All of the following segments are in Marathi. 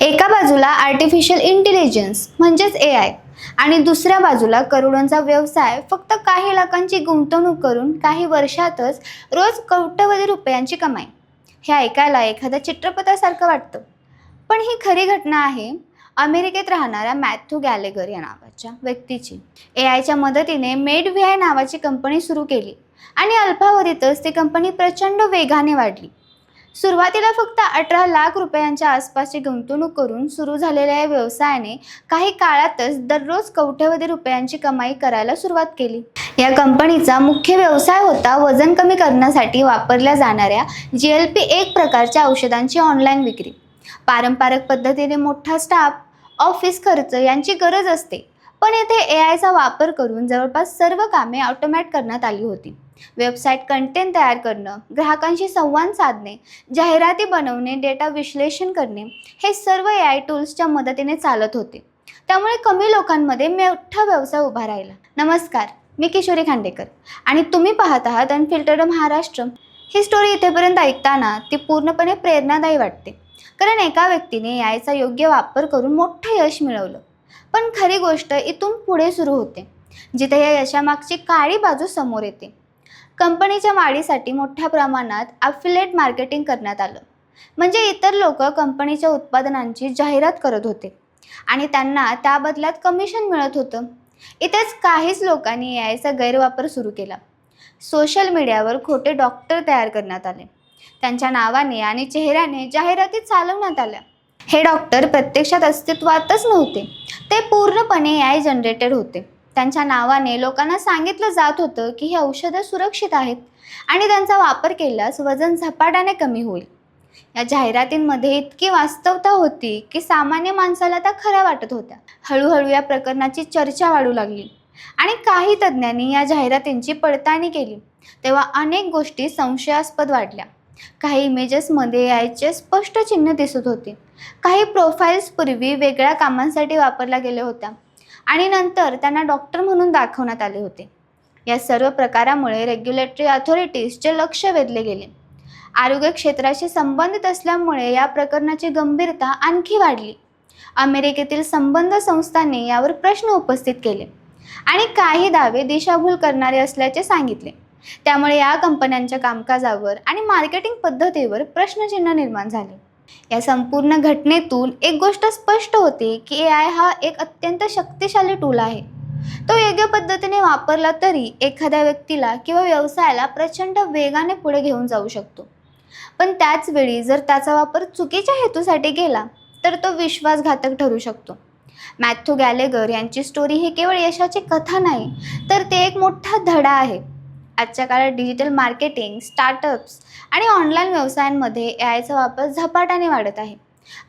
एका बाजूला आर्टिफिशियल इंटेलिजन्स म्हणजेच AI आणि दुसऱ्या बाजूला करोडोंचा व्यवसाय, फक्त काही लाखांची गुंतवणूक करून काही वर्षातच रोज कोट्यवधी रुपयांची कमाई। हे ऐकायला एखाद्या चित्रपटासारखं वाटतं, पण ही खरी घटना आहे अमेरिकेत राहणाऱ्या मॅथ्यू गॅलेगर या नावाच्या व्यक्तीची। AIच्या मदतीने मेडव्हीआय नावाची कंपनी सुरू केली आणि अल्पावधीतच ती कंपनी प्रचंड वेगाने वाढली। सुरुवातीला फक्त 18 लाख रुपयांच्या आसपासची गुंतवणूक करून सुरू झालेल्या या व्यवसायाने काही काळातच दररोज कोट्यवधी रुपयांची कमाई करायला सुरुवात केली। या कंपनीचा मुख्य व्यवसाय होता वजन कमी करण्यासाठी वापरल्या जाणाऱ्या GLP-1 प्रकारच्या औषधांची ऑनलाईन विक्री। पारंपरिक पद्धतीने मोठा स्टाफ, ऑफिस खर्च यांची गरज असते, पण येथे AIचा वापर करून जवळपास सर्व कामे ऑटोमॅट करण्यात आली होती। वेबसाईट कंटेंट तयार करणं, ग्राहकांशी संवाद साधणे, जाहिराती बनवणे, डेटा विश्लेषण करणे हे सर्व AI टूल्सच्या मदतीने चालत होते। त्यामुळे कमी लोकांमध्ये मोठा व्यवसाय उभा राहिला। नमस्कार, मी किशोरी खांडेकर आणि तुम्ही पाहत आहात अनफिल्टर्ड महाराष्ट्र। ही स्टोरी इथेपर्यंत ऐकताना ती पूर्णपणे प्रेरणादायी वाटते, कारण एका व्यक्तीने AIचा योग्य वापर करून मोठं यश मिळवलं। पण खरी गोष्ट इथून पुढे सुरू होते, जिथे या यशामागची काळी बाजू समोर येते। कंपनीच्या वाढीसाठी मोठ्या प्रमाणात ॲफिलिएट मार्केटिंग करण्यात आलं, म्हणजे इतर लोक कंपनीच्या उत्पादनांची जाहिरात करत होते आणि त्यांना त्या बदल्यात कमिशन मिळत होतं। इथेच काहीच लोकांनी AIचा गैरवापर सुरू केला। सोशल मीडियावर खोटे डॉक्टर तयार करण्यात आले, त्यांच्या नावाने आणि चेहऱ्याने जाहिराती चालवण्यात आल्या। हे डॉक्टर प्रत्यक्षात अस्तित्वातच नव्हते, ते पूर्णपणे AI जनरेटेड होते। त्यांच्या नावाने लोकांना सांगितलं जात होतं की ही औषधं सुरक्षित आहेत आणि त्यांचा वापर केल्यास वजन झपाट्याने कमी होईल। या जाहिरातींमध्ये इतकी वास्तवता होती की सामान्य माणसाला त्या खऱ्या वाटत होत्या। हळूहळू या प्रकरणाची चर्चा वाढू लागली आणि काही तज्ज्ञांनी या जाहिरातींची पडताळणी केली, तेव्हा अनेक गोष्टी संशयास्पद वाटल्या। काही इमेजेसमध्ये AIचे स्पष्ट चिन्ह दिसत होते, काही प्रोफाईल्स पूर्वी वेगळ्या कामांसाठी वापरल्या गेल्या होत्या आणि नंतर त्यांना डॉक्टर म्हणून दाखवण्यात आले होते। या सर्व प्रकारामुळे रेग्युलेटरी अथॉरिटीजचे लक्ष वेधले गेले। आरोग्य क्षेत्राशी संबंधित असल्यामुळे या प्रकरणाची गंभीरता आणखी वाढली। अमेरिकेतील संबंध संस्थांनी यावर प्रश्न उपस्थित केले आणि काही दावे दिशाभूल करणारे असल्याचे सांगितले। त्यामुळे या कंपन्यांच्या कामकाजावर आणि मार्केटिंग पद्धतीवर प्रश्नचिन्ह निर्माण झाले। या संपूर्ण घटनेतून एक गोष्ट स्पष्ट होते की AI हा एक अत्यंत शक्तिशाली टूल आहे। तो योग्य पद्धतीने वापरला तरी एखाद्या व्यक्तीला किंवा व्यवसायाला प्रचंड वेगाने पुढे घेऊन जाऊ शकतो, पण त्याच वेळी जर त्याचा वापर चुकीच्या हेतूसाठी केला तर तो विश्वासघातक ठरू शकतो। मॅथ्यू गॅलेगर यांची स्टोरी ही केवळ यशाची कथा नाही, तर ते एक मोठा धडा आहे। आजच्या काळात डिजिटल मार्केटिंग, स्टार्टअप्स आणि ऑनलाईन व्यवसायांमध्ये AIचा वापर झपाट्याने वाढत आहे।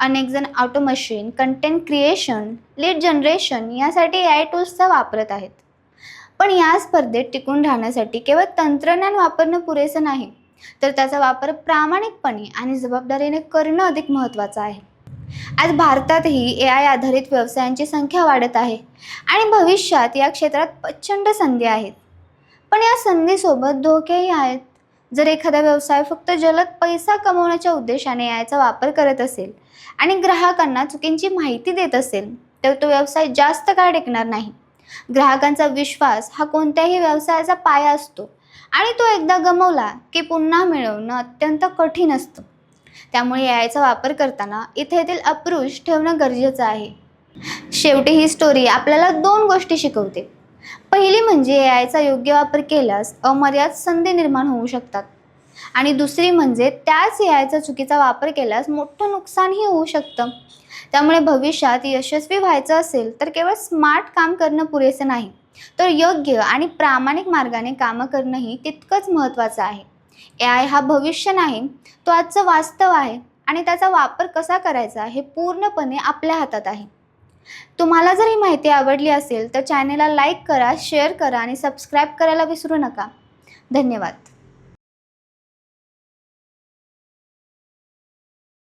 अनेक जण automation, content creation, lead generation यासाठी AI टूल्सचा वापरत आहेत। पण या स्पर्धेत टिकून राहण्यासाठी केवळ तंत्रज्ञान वापरणं पुरेसं नाही, तर त्याचा वापर प्रामाणिकपणे आणि जबाबदारीने करणं अधिक महत्त्वाचं आहे। आज भारतातही AI आधारित व्यवसायांची संख्या वाढत आहे आणि भविष्यात या क्षेत्रात प्रचंड संधी आहेत। पण या संधीसोबत धोकेही आहेत। जर एखादा व्यवसाय फक्त जलद पैसा कमवण्याच्या उद्देशाने AIचा वापर करत असेल आणि ग्राहकांना चुकीची माहिती देत असेल, तर तो व्यवसाय जास्त काळ टिकणार नाही। ग्राहकांचा विश्वास हा कोणत्याही व्यवसायाचा पाया असतो आणि तो एकदा गमावला की पुन्हा मिळवणं अत्यंत कठीण असतं। त्यामुळे AIचा वापर करताना इथेतील अप्रोच ठेवणं गरजेचं आहे। शेवटी ही स्टोरी आपल्याला दोन गोष्टी शिकवते। पहिली म्हणजे AIचा योग्य वापर केल्यास अमर्याद संधी निर्माण होऊ शकतात आणि दुसरी म्हणजे त्याच AIचा चुकीचा वापर केल्यास मोठं नुकसानही होऊ शकतं। त्यामुळे भविष्यात यशस्वी व्हायचं असेल तर केवळ स्मार्ट काम करणं पुरेसं नाही, तर योग्य आणि प्रामाणिक मार्गाने कामं करणंही तितकंच महत्त्वाचं आहे। AI हा भविष्य नाही, तो आजचं वास्तव आहे आणि त्याचा वापर कसा करायचा हे पूर्णपणे आपल्या हातात आहे। तुम्हाला जर ही माहिती आवडली असेल तर चॅनेलला लाईक करा, शेअर करा आणि सबस्क्राईब करायला विसरू नका। धन्यवाद।